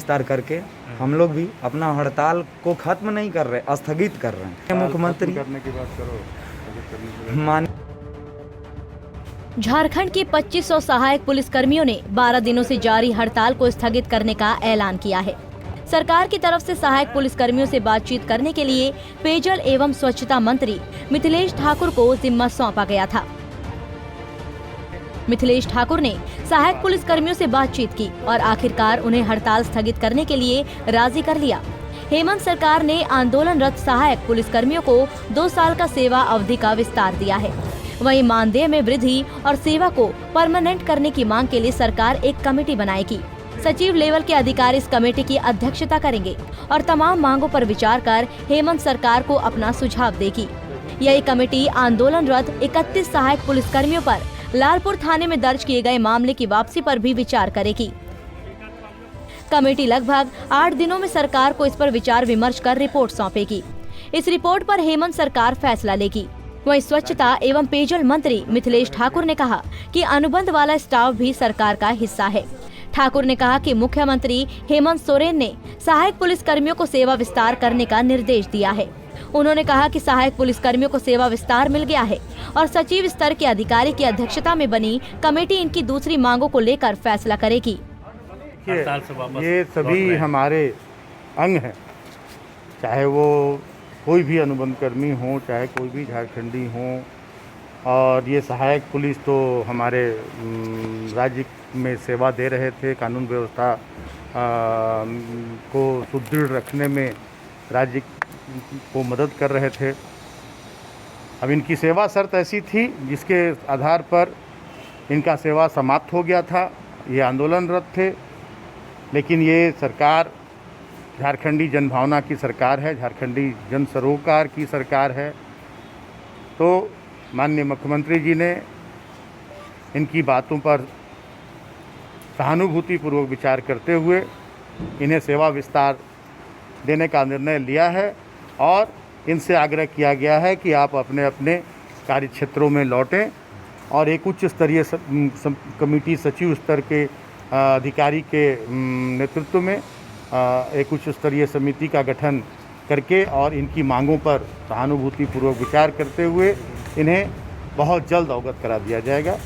विस्तार करके हम लोग भी अपना हड़ताल को खत्म नहीं कर रहे, स्थगित कर रहे हैं। मुख्यमंत्री करने की बात करो। मान झारखंड के 2500 सहायक पुलिसकर्मियों ने 12 दिनों से जारी हड़ताल को स्थगित करने का ऐलान किया है। सरकार की तरफ से सहायक पुलिसकर्मियों से बातचीत करने के लिए पेयजल एवं स्वच्छता मंत्री मिथिलेश ठाकुर को जिम्मा सौंपा गया था। मिथिलेश ठाकुर ने सहायक पुलिसकर्मियों से बातचीत की और आखिरकार उन्हें हड़ताल स्थगित करने के लिए राजी कर लिया। हेमंत सरकार ने आंदोलनरत सहायक पुलिसकर्मियों को 2 साल का सेवा अवधि का विस्तार दिया है। वहीं मानदेय में वृद्धि और सेवा को परमानेंट करने की मांग के लिए सरकार एक कमेटी बनाएगी। सचिव लेवल के अधिकारी इस कमेटी की अध्यक्षता करेंगे और तमाम मांगों पर विचार कर हेमंत सरकार को अपना सुझाव देगी। यही कमेटी आंदोलनरत 31 सहायक पुलिसकर्मियों पर लालपुर थाने में दर्ज किए गए मामले की वापसी पर भी विचार करेगी। कमेटी लगभग 8 दिनों में सरकार को इस पर विचार विमर्श कर रिपोर्ट सौंपेगी। इस रिपोर्ट पर हेमंत सरकार फैसला लेगी। वहीं स्वच्छता एवं पेयजल मंत्री मिथिलेश ठाकुर ने कहा कि अनुबंध वाला स्टाफ भी सरकार का हिस्सा है। ठाकुर ने कहा कि मुख्यमंत्री हेमंत सोरेन ने सहायक पुलिसकर्मियों को सेवा विस्तार करने का निर्देश दिया है। उन्होंने कहा कि सहायक पुलिसकर्मियों को सेवा विस्तार मिल गया है और सचिव स्तर के अधिकारी की अध्यक्षता में बनी कमेटी इनकी दूसरी मांगों को लेकर फैसला करेगी। ये सभी हमारे अंग हैं, चाहे वो कोई भी अनुबंध कर्मी हो, चाहे कोई भी झारखंडी हो। और ये सहायक पुलिस तो हमारे राज्य में सेवा दे रहे थे, कानून व्यवस्था को सुदृढ़ रखने में राज्य को मदद कर रहे थे। अब इनकी सेवा शर्त ऐसी थी जिसके आधार पर इनका सेवा समाप्त हो गया था। ये आंदोलनरत थे, लेकिन ये सरकार झारखंडी जनभावना की सरकार है, झारखंडी जन सरोकार की सरकार है। तो माननीय मुख्यमंत्री जी ने इनकी बातों पर सहानुभूतिपूर्वक विचार करते हुए इन्हें सेवा विस्तार देने का निर्णय लिया है और इनसे आग्रह किया गया है कि आप अपने अपने कार्य क्षेत्रों में लौटें और एक उच्च स्तरीय कमेटी सचिव स्तर के अधिकारी के नेतृत्व में एक उच्च स्तरीय समिति का गठन करके और इनकी मांगों पर सहानुभूतिपूर्वक विचार करते हुए इन्हें बहुत जल्द अवगत करा दिया जाएगा।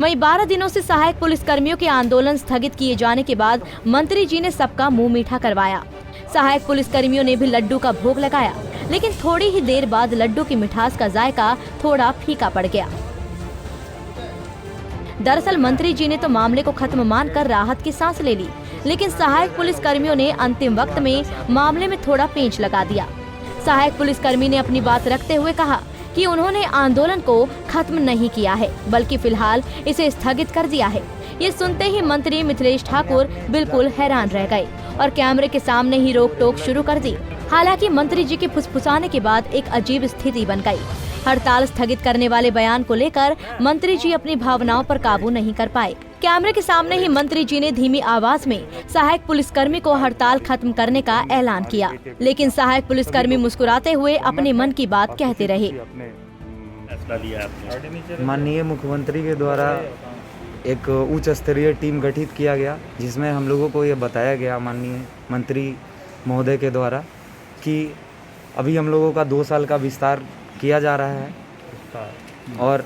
वहीं 12 दिनों से सहायक पुलिसकर्मियों के आंदोलन स्थगित किए जाने के बाद मंत्री जी ने सबका मुंह मीठा करवाया। सहायक पुलिसकर्मियों ने भी लड्डू का भोग लगाया, लेकिन थोड़ी ही देर बाद लड्डू की मिठास का जायका थोड़ा फीका पड़ गया। दरअसल मंत्री जी ने तो मामले को खत्म मानकर राहत की सांस ले ली, लेकिन सहायक पुलिसकर्मियों ने अंतिम वक्त में मामले में थोड़ा पेंच लगा दिया। सहायक पुलिसकर्मी ने अपनी बात रखते हुए कहा कि उन्होंने आंदोलन को खत्म नहीं किया है, बल्कि फिलहाल इसे स्थगित कर दिया है। ये सुनते ही मंत्री मिथिलेश ठाकुर बिल्कुल हैरान रह गए और कैमरे के सामने ही रोक टोक शुरू कर दी। हालांकि मंत्री जी के फुसफुसाने के बाद एक अजीब स्थिति बन गई। हड़ताल स्थगित करने वाले बयान को लेकर मंत्री जी अपनी भावनाओं पर काबू नहीं कर पाए। कैमरे के सामने ही मंत्री जी ने धीमी आवाज में सहायक पुलिसकर्मी को हड़ताल खत्म करने का ऐलान किया, लेकिन सहायक पुलिसकर्मी मुस्कुराते हुए अपने मन की बात कहते रहे। माननीय मुख्यमंत्री के द्वारा एक उच्च स्तरीय टीम गठित किया गया, जिसमें हम लोगों को ये बताया गया माननीय मंत्री महोदय के द्वारा कि अभी हम लोगों का 2 साल का विस्तार किया जा रहा है और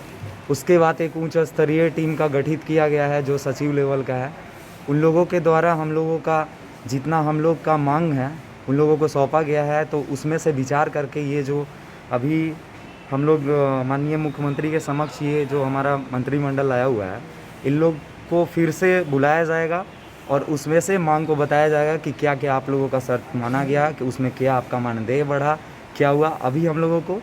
उसके बाद एक उच्च स्तरीय टीम का गठित किया गया है जो सचिव लेवल का है। उन लोगों के द्वारा हम लोगों का जितना हम लोग का मांग है उन लोगों को सौंपा गया है। तो उसमें से विचार करके ये जो अभी हम लोग माननीय मुख्यमंत्री के समक्ष ये जो हमारा मंत्रिमंडल आया हुआ है, इन लोग को फिर से बुलाया जाएगा और उसमें से मांग को बताया जाएगा कि क्या क्या आप लोगों का शर्त माना गया, कि उसमें क्या आपका मानदेय बढ़ा, क्या हुआ। अभी हम लोगों को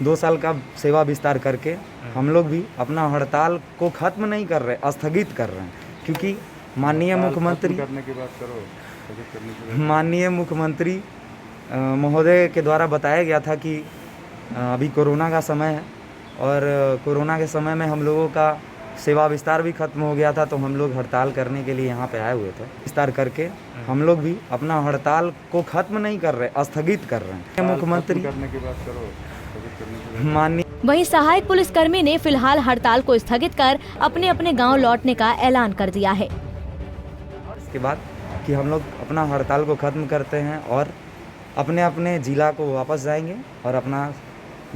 2 साल का सेवा विस्तार करके हम लोग भी अपना हड़ताल को खत्म नहीं कर रहे, स्थगित कर रहे हैं, क्योंकि माननीय मुख्यमंत्री महोदय के द्वारा बताया गया था कि अभी कोरोना का समय है और कोरोना के समय में हम लोगों का सेवा विस्तार भी खत्म हो गया था, तो हम लोग हड़ताल करने के लिए यहाँ पे आए हुए थे। विस्तार करके हम लोग भी अपना हड़ताल को खत्म नहीं कर रहे, स्थगित कर रहे हैं। मुख्यमंत्री माननीय वहीं सहायक पुलिसकर्मी ने फिलहाल हड़ताल को स्थगित कर अपने अपने गांव लौटने का ऐलान कर दिया है। इसके बाद कि हम लोग अपना हड़ताल को ख़त्म करते हैं और अपने अपने ज़िला को वापस जाएंगे और अपना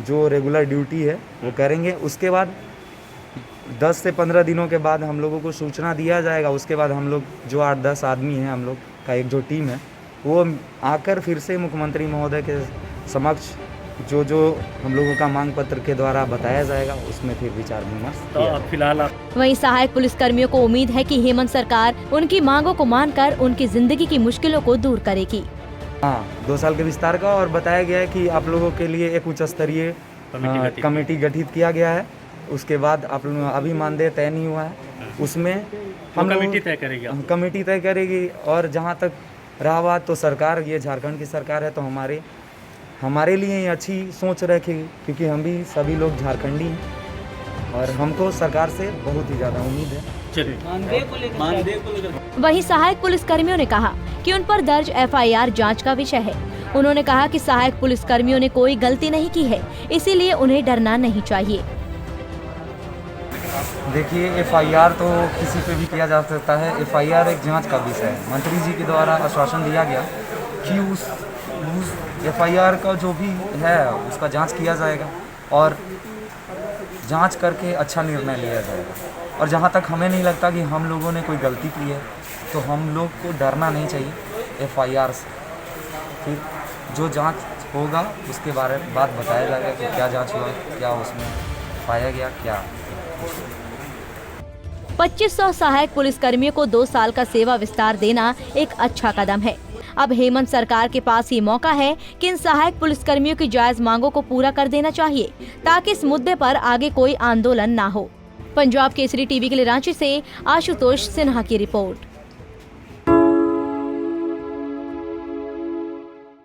जो रेगुलर ड्यूटी है वो करेंगे। उसके बाद 10 से 15 दिनों के बाद हम लोगों को सूचना दिया जाएगा। उसके बाद हम लोग जो 8-10 आदमी हैं, हम लोग का एक जो टीम है, वो आकर फिर से मुख्यमंत्री महोदय के समक्ष जो हम लोगों का मांग पत्र के द्वारा बताया जाएगा, उसमें फिर विचार विमर्श तो अब फिलहाल आप वहीं सहायक पुलिसकर्मियों को उम्मीद है कि हेमंत सरकार उनकी मांगों को मानकर उनकी जिंदगी की मुश्किलों को दूर करेगी। हाँ, 2 साल के विस्तार का, और बताया गया है कि आप लोगों के लिए एक उच्च स्तरीय कमेटी गठित किया गया है। उसके बाद आप लोग अभी मानदेय तय नहीं हुआ है, उसमें हम कमेटी तय करेगी आप? कमेटी तय करेगी। और जहाँ तक रहा बात, तो सरकार, ये झारखंड की सरकार है, तो हमारे लिए ही अच्छी सोच रखेगी, क्योंकि हम भी सभी लोग झारखंडी हैं और हमको सरकार से बहुत ही ज़्यादा उम्मीद है। वहीं सहायक पुलिसकर्मियों ने कहा कि उन पर दर्ज FIR जांच का विषय है। उन्होंने कहा कि सहायक पुलिसकर्मियों ने कोई गलती नहीं की है, इसीलिए उन्हें डरना नहीं चाहिए। देखिए, FIR तो किसी पे भी किया जा सकता है। FIR एक जांच का विषय है। मंत्री जी के द्वारा आश्वासन दिया गया कि उस FIR का जो भी है उसका जांच किया जाएगा और जांच करके अच्छा निर्णय लिया जाएगा। और जहां तक हमें नहीं लगता कि हम लोगों ने कोई गलती की है, तो हम लोग को डरना नहीं चाहिए FIR से। फिर जो जांच होगा उसके बारे में बात बताया जाएगा कि क्या जांच हुआ, क्या उसमें पाया गया, क्या। 2500 सहायक पुलिसकर्मियों को 2 साल का सेवा विस्तार देना एक अच्छा कदम है। अब हेमंत सरकार के पास ये मौका है कि इन सहायक पुलिसकर्मियों की जायज मांगों को पूरा कर देना चाहिए, ताकि इस मुद्दे पर आगे कोई आंदोलन ना हो। पंजाब केसरी टीवी के लिए रांची से आशुतोष सिन्हा की रिपोर्ट।